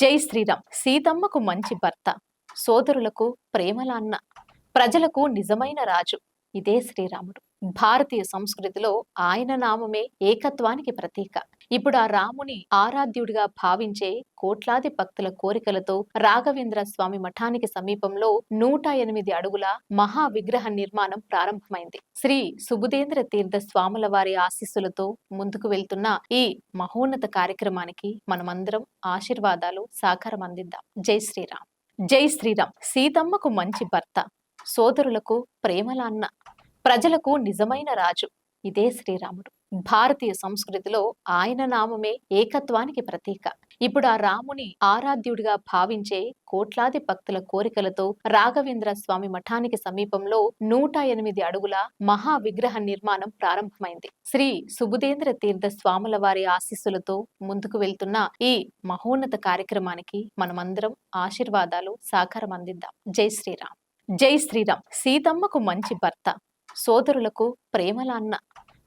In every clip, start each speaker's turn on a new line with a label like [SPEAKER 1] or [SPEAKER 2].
[SPEAKER 1] జై శ్రీరామ్. సీతమ్మకు మంచి భర్త, సోదరులకు ప్రేమల అన్న, ప్రజలకు నిజమైన రాజు. ఇదే శ్రీరాముడు. భారతీయ సంస్కృతిలో ఆయన నామమే ఏకత్వానికి ప్రతీక. ఇప్పుడు ఆ రాముని ఆరాధ్యుడిగా భావించే కోట్లాది భక్తుల కోరికలతో రాఘవేంద్ర స్వామి మఠానికి సమీపంలో 108 అడుగుల మహా విగ్రహ నిర్మాణం ప్రారంభమైంది. శ్రీ సుబుధేంద్ర తీర్థ స్వాముల వారి ఆశీస్సులతో ముందుకు వెళ్తున్న ఈ మహోన్నత కార్యక్రమానికి మనమందరం ఆశీర్వాదాలు సాకారం అందిద్దాం. జై శ్రీరామ్. జై శ్రీరామ్. సీతమ్మకు మంచి భర్త, సోదరులకు ప్రేమల అన్న, ప్రజలకు నిజమైన రాజు. ఇదే శ్రీరాముడు. భారతీయ సంస్కృతిలో ఆయన నామమే ఏకత్వానికి ప్రతీక. ఇప్పుడు ఆ రాముని ఆరాధ్యుడిగా భావించే కోట్లాది భక్తుల కోరికలతో రాఘవేంద్ర స్వామి మఠానికి సమీపంలో 108 అడుగుల మహా విగ్రహ నిర్మాణం ప్రారంభమైంది. శ్రీ సుబుధేంద్ర తీర్థ స్వాముల వారి ఆశీస్సులతో ముందుకు వెళ్తున్న ఈ మహోన్నత కార్యక్రమానికి మనమందరం ఆశీర్వాదాలు సాకారం అందిద్దాం. జై శ్రీరామ్. జై శ్రీరామ్. సీతమ్మకు మంచి భర్త, సోదరులకు ప్రేమల అన్న,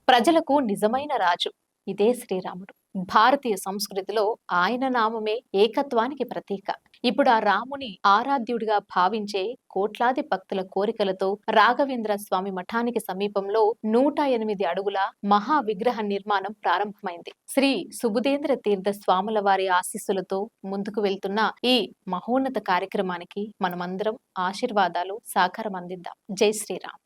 [SPEAKER 1] ప్రజలకు నిజమైన రాజు. ఇదే శ్రీరాముడు. భారతీయ సంస్కృతిలో ఆయన నామమే ఏకత్వానికి ప్రతీక. ఇప్పుడు ఆ రాముని ఆరాధ్యుడిగా భావించే కోట్లాది భక్తుల కోరికలతో రాఘవేంద్ర స్వామి మఠానికి సమీపంలో 108 అడుగుల మహా విగ్రహ నిర్మాణం ప్రారంభమైంది. శ్రీ సుబుధేంద్ర తీర్థ స్వాముల వారి ఆశీస్సులతో ముందుకు వెళ్తున్న ఈ మహోన్నత కార్యక్రమానికి మనమందరం ఆశీర్వాదాలు సాకారం అందిద్దాం. జై శ్రీరామ్.